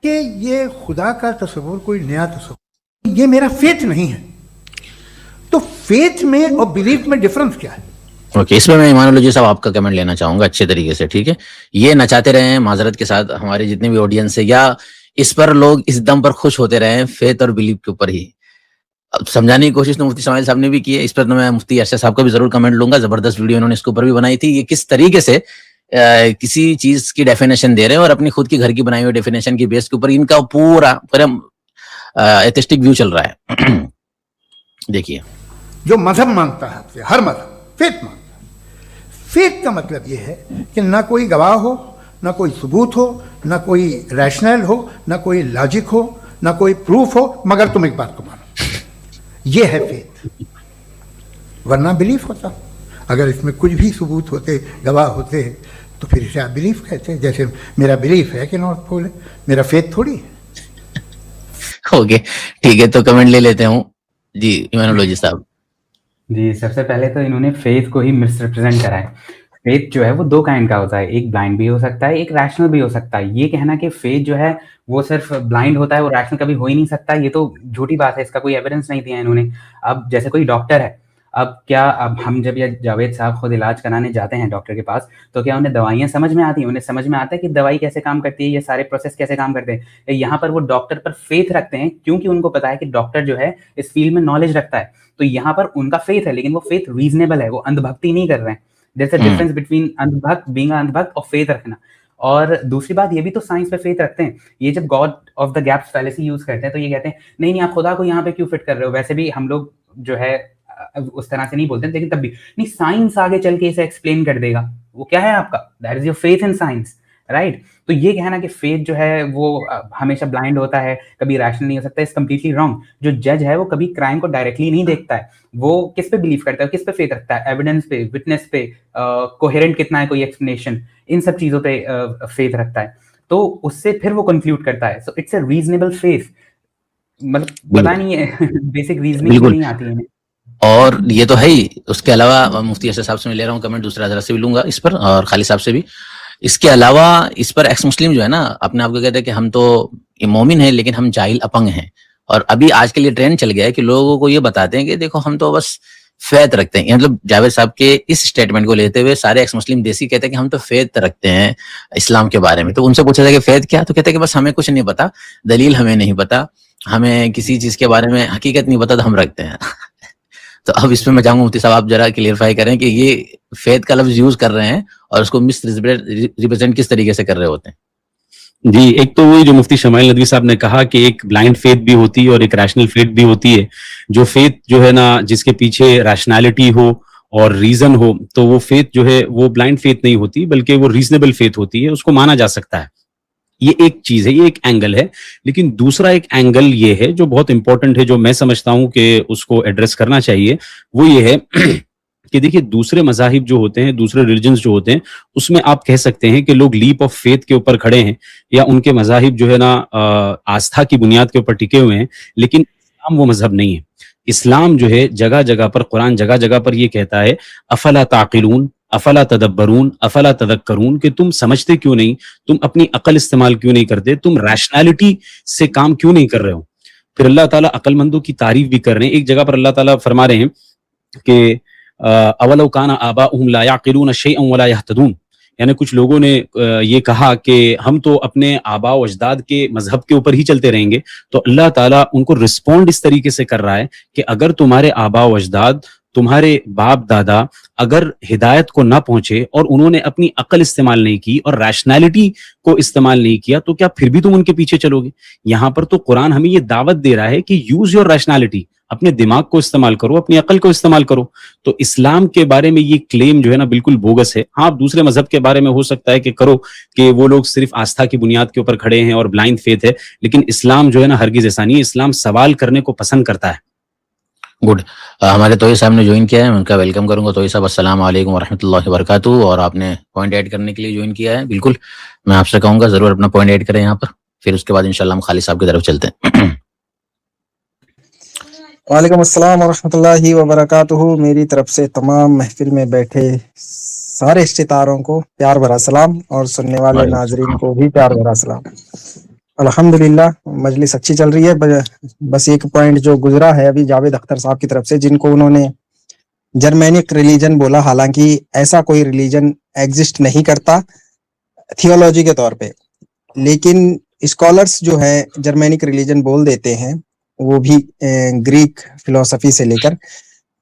कि ये खुदा का तस्वुर कोई नया तस्वुर, ये मेरा फेथ नहीं है। तो फेथ में और बिलीफ में डिफरेंस क्या है? ओके, इसमें मैं ईमानुल्लाह साहब आपका कमेंट लेना चाहूंगा अच्छे तरीके से, ठीक है। ये नचाते रहे हैं माजरत के साथ हमारे जितने भी ऑडियंस है, या इस पर लोग इस दम पर खुश होते रहे हैं फेथ और बिलीफ के ऊपर ही। अब समझाने की कोशिश तो मुफ्ती इस्माइल साहब ने भी की है, इस पर तो मैं मुफ्ती अरशद साहब का भी जरूर कमेंट लूंगा। जबरदस्त वीडियो इन्होंने इसके ऊपर भी बनाई थी। ये किस तरीके से किसी चीज की डेफिनेशन दे रहे हैं और अपनी खुद की घर की बनाई हुई डेफिनेशन की बेस के ऊपर इनका पूरा एथिस्टिक व्यू चल रहा है। देखिए, जो मजहब मांगता है आपसे, हर मजहब फेथ मांगता है। फेथ का मतलब ये है कि ना कोई गवाह हो, ना कोई सबूत हो, ना कोई रैशनल हो, ना कोई लॉजिक हो, ना कोई प्रूफ हो, मगर तुम एक बात को मानो। ये है फेथ। वरना बिलीफ होता। अगर इसमें कुछ भी सबूत होते, गवाह होते, तो फिर इसे आप बिलीफ कहते। जैसे मेरा बिलीफ है कि नॉर्थ पोल है, मेरा फेथ थोड़ी है। ओके, ठीक है, तो कमेंट ले लेते हूँ जी ईमानुल्लाह साहब। जी, सबसे पहले तो इन्होंने फेथ को ही मिसरिप्रेजेंट करा है। फेथ जो है वो दो काइंड का होता है, एक ब्लाइंड भी हो सकता है, एक रैशनल भी हो सकता है। ये कहना कि फेथ जो है वो सिर्फ ब्लाइंड होता है, वो रैशनल कभी हो ही नहीं सकता, ये तो झूठी बात है। इसका कोई एविडेंस नहीं दिया इन्होंने। अब जैसे कोई डॉक्टर है, अब हम जब ये जावेद साहब खुद इलाज कराने जाते हैं डॉक्टर के पास, तो क्या उन्हें दवाइयाँ समझ में आती हैं? उन्हें समझ में आता है कि दवाई कैसे काम करती है, ये सारे प्रोसेस कैसे काम करते हैं? यहाँ पर वो डॉक्टर पर फेथ रखते हैं क्योंकि उनको पता है कि डॉक्टर जो है इस फील्ड में नॉलेज रखता है। तो यहाँ पर उनका फेथ है, लेकिन वो फेथ रीजनेबल है, वो अंधभक्ति नहीं कर रहे हैं। There's a difference between अंधभक्त, being अंधभक्त और फेथ रखना। और दूसरी बात, ये भी तो साइंस पे फेथ रखते हैं। ये जब God of the gaps fallacy use करते हैं तो ये कहते हैं नहीं नहीं, आप खुदा को यहाँ पे क्यों फिट कर रहे हो? वैसे भी हम लोग जो है उस तरह से नहीं बोलते, लेकिन तब भी नहीं, साइंस आगे चल के इसे एक्सप्लेन कर देगा। वो क्या है आपका? That is your faith in science, right? तो ये कहना कि फेथ जो है वो हमेशा ब्लाइंड होता है, कभी रैशनल नहीं हो सकता, इज कंप्लीटली रॉन्ग। जो जज है वो कभी क्राइम को डायरेक्टली नहीं देखता है, वो किस पे बिलीव करता है, किस पे फेथ रखता है? एविडेंस पे, विटनेस पे, कोहेरेंट कितना है कोई एक्सप्लेनेशन, इन सब चीजों पे फेथ रखता है। तो उससे फिर वो कंक्लूड करता है। So it's a reasonable faith. मतलब पता नहीं है बेसिक रीजनिंग भी नहीं आती है। और ये तो है ही। उसके अलावा मुफ्ती अरशद साहब से मैं ले रहा हूँ कमेंट, दूसरा हजरत से भी लूंगा इस पर, और खालिद साहब से भी। इसके अलावा इस पर एक्स मुस्लिम जो है ना, अपने आप को कहते हैं कि हम तो मोमिन हैं लेकिन हम जाहिल अपंग हैं। और अभी आजकल ये ट्रेंड चल गया है कि लोगों को ये बताते हैं कि देखो हम तो बस फेथ रखते हैं। मतलब जावेद साहब के इस स्टेटमेंट को लेते हुए सारे एक्स मुस्लिम देसी कहते हैं कि हम तो फेथ रखते हैं इस्लाम के बारे में। तो उनसे पूछा जाए कि फेथ क्या, तो कहते हैं कि बस हमें कुछ नहीं पता, दलील हमें नहीं पता, हमें किसी चीज के बारे में हकीकत नहीं पता, तो हम रखते हैं। तो अब इसमें मैं चाहूंगा मुफ्ती साहब आप जरा क्लियरफाई करें कि ये फेथ का लफ्ज यूज कर रहे हैं और उसको मिस रिप्रेजेंट किस तरीके से कर रहे होते हैं। जी, एक तो वही जो मुफ्ती शमाइल नदवी साहब ने कहा कि एक ब्लाइंड फेथ भी होती है और एक रैशनल फेथ भी होती है। जो फेथ जो है ना, जिसके पीछे रैशनैलिटी हो और रीजन हो, तो वो फेथ जो है वो ब्लाइंड फेथ नहीं होती, बल्कि वो रीजनेबल फेथ होती है, उसको माना जा सकता है। ये एक चीज है, ये एक एंगल है। लेकिन दूसरा एक एंगल ये है जो बहुत इंपॉर्टेंट है, जो मैं समझता हूं कि उसको एड्रेस करना चाहिए, वो ये है कि देखिए, दूसरे मजाहिब जो होते हैं, दूसरे रिलीजन्स जो होते हैं, उसमें आप कह सकते हैं कि लोग लीप ऑफ फेथ के ऊपर खड़े हैं, या उनके मजाहिब जो है ना आस्था की बुनियाद के ऊपर टिके हुए हैं। लेकिन इस्लाम वो मजहब नहीं है। इस्लाम जो है जगह जगह पर, कुरान जगह जगह पर ये कहता है अफला ताकिलून, अफला तदब्बरून, अफला तदक्करून, कि तुम समझते क्यों नहीं, तुम अपनी अकल इस्तेमाल क्यों नहीं करते, तुम रैशनैलिटी से काम क्यों नहीं कर रहे हो। फिर अल्लाह ताला अक्लमंदों की तारीफ भी कर रहे हैं। एक जगह पर अल्लाह ताला फरमा रहे हैं कि अवलौ काना आबाउहुम ला याक़िलून शैअन वला यहतदून, यानी कुछ लोगों ने ये कहा कि हम तो अपने आबा व अजदाद के मजहब के ऊपर ही चलते रहेंगे। तो अल्लाह ताला उनको रिस्पॉन्ड इस तरीके से कर रहा है कि अगर तुम्हारे आबा व अजदाद, तुम्हारे बाप दादा अगर हिदायत को ना पहुंचे और उन्होंने अपनी अकल इस्तेमाल नहीं की और रैशनैलिटी को इस्तेमाल नहीं किया, तो क्या फिर भी तुम उनके पीछे चलोगे? यहाँ पर तो कुरान हमें ये दावत दे रहा है कि यूज योर रैशनैलिटी, अपने दिमाग को इस्तेमाल करो, अपनी अकल को इस्तेमाल करो। तो इस्लाम के बारे में ये क्लेम जो है ना बिल्कुल बोगस है। हाँ, दूसरे मजहब के बारे में हो सकता है कि करो कि वो लोग सिर्फ आस्था की बुनियाद के ऊपर खड़े हैं और ब्लाइंड फेथ है, लेकिन इस्लाम जो है ना हरगिज ऐसा नहीं है। इस्लाम सवाल करने को पसंद करता है। गुड। हमारे तोई साहब ने ज्वाइन किया है, मैं उनका वेलकम करूंगा। तोई साहब अस्सलाम वालेकुम वरहमतुल्लाहि वबरकातुहू। और आपने पॉइंट ऐड करने के लिए ज्वाइन किया है, बिल्कुल मैं आपसे कहूंगा जरूर अपना पॉइंट ऐड करें यहाँ पर, फिर उसके बाद इंशाल्लाह हम खालिद साहब की तरफ चलते हैं। वालेकुम अस्सलाम वरहमतुल्लाहि वबरकातुहू। मेरी तरफ से तमाम महफिल में बैठे सारे सितारों को प्यार भरा सलाम, और सुनने वाले नाजरीन को भी प्यार भरा सलाम। अल्हम्दुलिल्लाह मजलिस अच्छी चल रही है। बस एक पॉइंट जो गुजरा है अभी जावेद अख्तर साहब की तरफ से, जिनको उन्होंने जर्मेनिक रिलीजन बोला, हालांकि ऐसा कोई रिलीजन एग्जिस्ट नहीं करता थियोलॉजी के तौर पे, लेकिन स्कॉलर्स जो है जर्मेनिक रिलीजन बोल देते हैं, वो भी ग्रीक फिलोसफी से लेकर।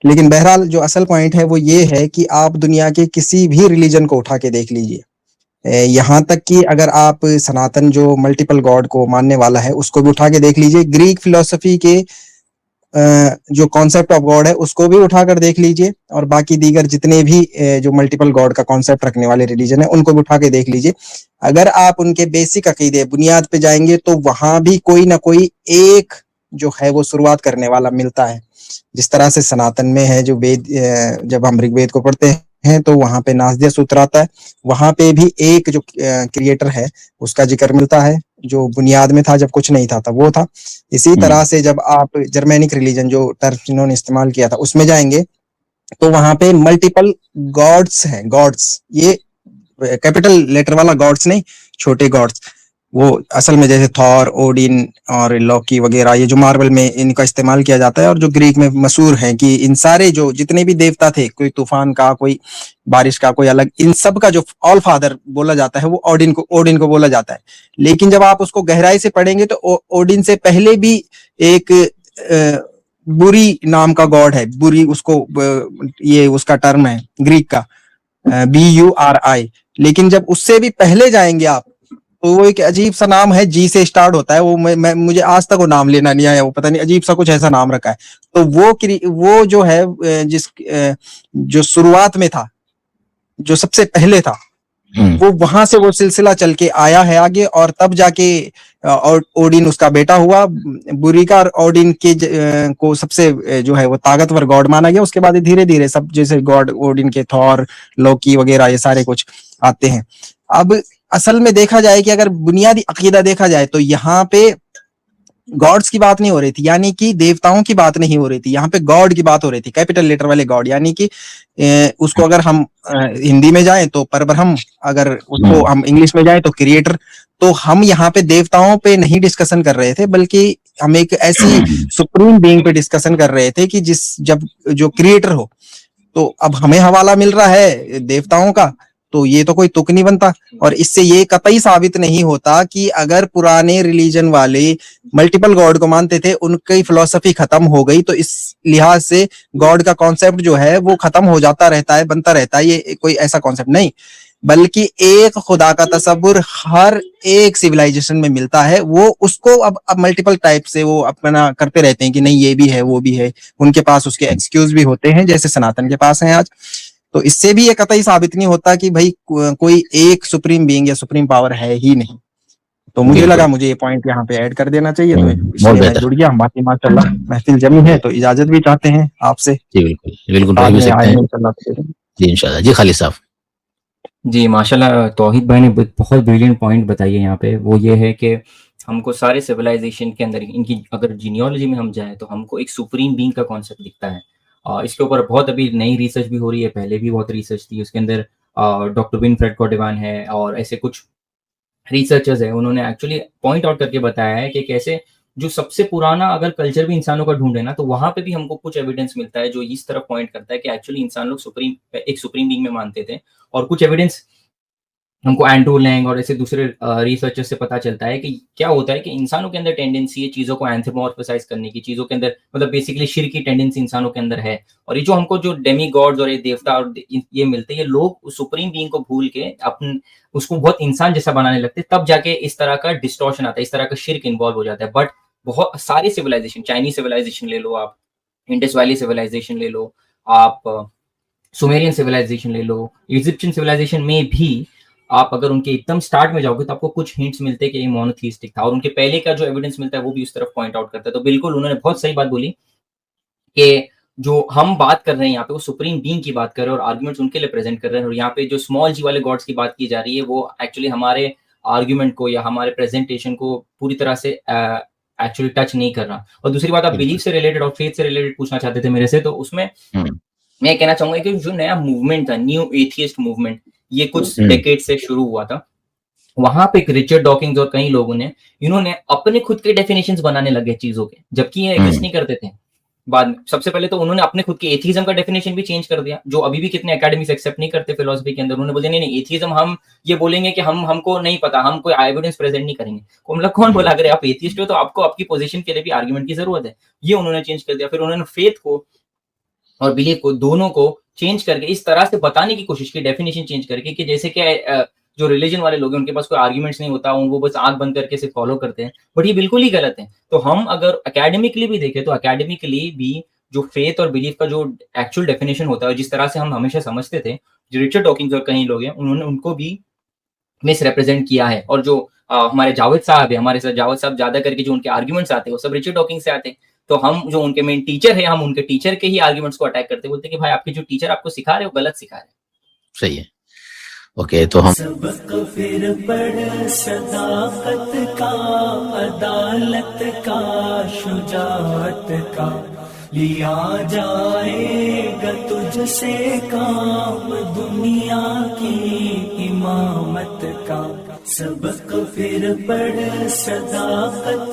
लेकिन बहरहाल जो असल पॉइंट है वो ये है कि आप दुनिया के किसी भी रिलीजन को उठा के देख लीजिए, यहाँ तक कि अगर आप सनातन जो मल्टीपल गॉड को मानने वाला है उसको भी उठा के देख लीजिए, ग्रीक फिलोसफी के जो कॉन्सेप्ट ऑफ गॉड है उसको भी उठाकर देख लीजिए, और बाकी दीगर जितने भी जो मल्टीपल गॉड का कॉन्सेप्ट रखने वाले रिलीजन है उनको भी उठा के देख लीजिए। अगर आप उनके बेसिक अकीदे बुनियाद पे जाएंगे तो वहां भी कोई ना कोई एक जो है वो शुरुआत करने वाला मिलता है। जिस तरह से सनातन में है जो वेद, जब हम ऋग्वेद को पढ़ते हैं तो वहां पे नासदीय सूत्र आता है, वहां पे भी एक जो क्रिएटर है उसका जिक्र मिलता है, जो बुनियाद में था जब कुछ नहीं था तब वो था। इसी तरह से जब आप जर्मेनिक रिलीजन जो टर्म इन्होंने इस्तेमाल किया था उसमें जाएंगे तो वहां पे मल्टीपल गॉड्स हैं। गॉड्स ये कैपिटल लेटर वाला गॉड्स नहीं, छोटे गॉड्स, वो असल में जैसे थॉर, ओडिन और लॉकी वगैरह, ये जो मार्वल में इनका इस्तेमाल किया जाता है, और जो ग्रीक में मशहूर हैं कि इन सारे जो जितने भी देवता थे, कोई तूफान का, कोई बारिश का, कोई अलग, इन सब का जो ऑल फादर बोला जाता है वो ओडिन को बोला जाता है। लेकिन जब आप उसको गहराई से पढ़ेंगे तो ओडिन से पहले भी एक बुरी नाम का गॉड है। बुरी उसको ये उसका टर्म है ग्रीक का, BURI। लेकिन जब उससे भी पहले जाएंगे आप तो वो एक अजीब सा नाम है, जी से स्टार्ट होता है, वो मुझे आज तक वो नाम लेना नहीं आया, वो पता नहीं अजीब सा कुछ ऐसा नाम रखा है। तो वो जो है जो शुरुआत में था, जो सबसे पहले था, वो वहां से वो सिलसिला चल के आया है आगे, और तब जाके ओडिन उसका बेटा हुआ बुरी का, और ओडिन के को सबसे जो है वो ताकतवर गॉड माना गया। उसके बाद धीरे धीरे सब जैसे गॉड ओडिन के थॉर, लोकी वगैरह ये सारे कुछ आते हैं। अब असल में देखा जाए कि अगर बुनियादी अकीदा देखा जाए तो यहाँ पे गॉड्स की बात नहीं हो रही थी, यानी कि देवताओं की बात नहीं हो रही थी, यहाँ पे गॉड की बात हो रही थी, कैपिटल लेटर वाले गॉड, यानी कि उसको अगर हम हिंदी में जाएं तो परब्रह्म, अगर उसको हम इंग्लिश में जाएं तो क्रिएटर। तो हम यहाँ पे देवताओं पे नहीं डिस्कशन कर रहे थे, बल्कि हम एक ऐसी सुप्रीम बीइंग पे डिस्कशन कर रहे थे कि जब जो क्रिएटर हो, तो अब हमें हवाला मिल रहा है देवताओं का, तो ये तो कोई तुक नहीं बनता। और इससे ये कतई साबित नहीं होता कि अगर पुराने रिलीजन वाले मल्टीपल गॉड को मानते थे, उनकी फिलॉसफी खत्म हो गई, तो इस लिहाज से गॉड का कॉन्सेप्ट जो है वो खत्म हो जाता रहता है, बनता रहता है। ये कोई ऐसा कॉन्सेप्ट नहीं, बल्कि एक खुदा का तसव्वुर हर एक सिविलाइजेशन में मिलता है। वो उसको अब मल्टीपल टाइप से वो अपना करते रहते हैं कि नहीं ये भी है वो भी है, उनके पास उसके एक्सक्यूज भी होते हैं, जैसे सनातन के पास हैं आज। तो इससे भी ये कतई साबित नहीं होता कि भाई कोई एक सुप्रीम बीइंग या सुप्रीम पावर है ही नहीं। तो मुझे लगा मुझे ये पॉइंट यहाँ पे ऐड कर देना चाहिए, तो इसलिए मैं जुड़ गया। बाकी माशाल्लाह महफिल जमी है, तो इजाजत भी चाहते हैं आपसे। जी बिल्कुल बाद में आएंगे इंशाल्लाह। जी इंशाल्लाह। जी खालिद साहब। जी माशाल्लाह, तौहीद भाई ने बहुत ब्रिलियंट पॉइंट बताई है यहाँ पे। वो ये है कि हमको सारे सिविलाइजेशन के अंदर इनकी अगर जीनियोलॉजी में हम जाएं तो हमको एक सुप्रीम बीइंग का कॉन्सेप्ट दिखता है। इसके ऊपर बहुत अभी नई रिसर्च भी हो रही है, पहले भी बहुत रिसर्च थी उसके अंदर। डॉक्टर विनफ्रेड कॉर्डोवन है और ऐसे कुछ रिसर्चर्स हैं, उन्होंने एक्चुअली पॉइंट आउट करके बताया है कि कैसे जो सबसे पुराना अगर कल्चर भी इंसानों का ढूंढे ना, तो वहां पे भी हमको कुछ एविडेंस मिलता है जो इस तरफ पॉइंट करता है कि एक्चुअली इंसान लोग एक सुप्रीम बीइंग में मानते थे। और कुछ एविडेंस हमको एंड्रू लैंग और ऐसे दूसरे रिसर्चर से पता चलता है कि क्या होता है कि इंसानों के अंदर टेंडेंसी है चीज़ों को एंथ्रोमॉर्फसाइज करने की, चीज़ों के अंदर मतलब बेसिकली शिर की टेंडेंसी इंसानों के अंदर है। और ये जो हमको जो डेमी गॉड्स और ये देवता और ये मिलते हैं, ये लोग सुप्रीम बीइंग को भूल के अपन उसको बहुत इंसान जैसा बनाने लगते हैं, तब जाके इस तरह का डिस्टॉर्शन आता है, इस तरह का शिर्क इन्वॉल्व हो जाता है। बट बहुत सारी सिविलाइजेशन, चाइनीज सिविलाइजेशन ले लो आप, इंडस वैली सिविलाइजेशन ले लो आप, सुमेरियन सिविलाइजेशन ले लो, इजिप्शियन सिविलाइजेशन में भी आप अगर उनके एकदम स्टार्ट में जाओगे तो आपको कुछ हिंट्स मिलते हैं कि ये मोनोथीस्टिक था। और उनके पहले का जो एविडेंस मिलता है वो भी उस तरफ पॉइंट आउट करता है। तो बिल्कुल उन्होंने बहुत सही बात बोली कि जो हम बात कर रहे हैं यहाँ पे वो सुप्रीम बीइंग की बात कर रहे हैं और आर्ग्यूमेंट्स उनके लिए प्रेजेंट कर रहे हैं। और यहाँ पे जो स्मॉल जी वाले गॉड्स की बात की जा रही है वो एक्चुअली हमारे आर्ग्यूमेंट को या हमारे प्रेजेंटेशन को पूरी तरह से एक्चुअली टच नहीं कर रहा। और दूसरी बात, आप बिलीफ से रिलेटेड और फेथ से रिलेटेड पूछना चाहते थे मेरे से, तो उसमें मैं कहना चाहूंगा कि जो नया मूवमेंट था, न्यू एथियस्ट मूवमेंट, ये कुछ डेकेड से शुरू हुआ था। वहां पे एक रिचर्ड डॉकिंस और कई लोगों ने इन्होंने अपने खुद के डेफिनेशंस बनाने लगे चीजों के, जबकि ये एग्जिस्ट नहीं करते थे। बाद में सबसे पहले तो उन्होंने अपने खुद के एथिज्म का डेफिनेशन भी चेंज कर दिया, जो अभी भी कितने एकेडमिक्स एक्सेप्ट नहीं करते फिलोसफी के अंदर। उन्होंने बोला नहीं एथिज्म हम ये बोलेंगे कि हमको नहीं पता, हम कोई एविडेंस प्रेजेंट नहीं करेंगे। मतलब कौन बोला अगर आप एथिस्ट हो तो आपको आपकी पोजीशन के लिए भी आर्गुमेंट की जरूरत है, ये उन्होंने चेंज कर दिया। फिर उन्होंने फेथ को और बिलीफ को दोनों को चेंज करके इस तरह से बताने की कोशिश की, डेफिनेशन चेंज करके, कि जैसे कि जो रिलीजन वाले लोग हैं उनके पास कोई आर्ग्यूमेंट्स नहीं होता, वो बस आंख बंद करके सिर्फ फॉलो करते हैं, बट ये बिल्कुल ही गलत है। तो हम अगर एकेडमिकली भी देखें तो एकेडमिकली भी जो फेथ और बिलीफ का जो एक्चुअल डेफिनेशन होता है, जिस तरह से हम हमेशा समझते थे, जो रिचर्ड डॉकिंस और कई लोग हैं उन्होंने उनको भी मिस रिप्रेजेंट किया है। और जो हमारे जावेद साहब है, हमारे साथ जावेद साहब ज्यादा करके जो उनके आर्ग्यूमेंट्स आते हैं वो सब रिचर्ड डॉकिंस से आते हैं। तो हम जो उनके मेन टीचर है, हम उनके टीचर के ही आर्ग्यूमेंट्स को अटैक करते, बोलते कि भाई आपके जो टीचर आपको सिखा रहे हो गलत सिखा रहे हैं। सही है। ओके, तो हम सबक फिर पढ़ सदाकत का, अदालत का, शुजाअत का, लिया जाएगा तुझसे काम दुनिया की इमामत का। सबक फिर पढ़ सदाकत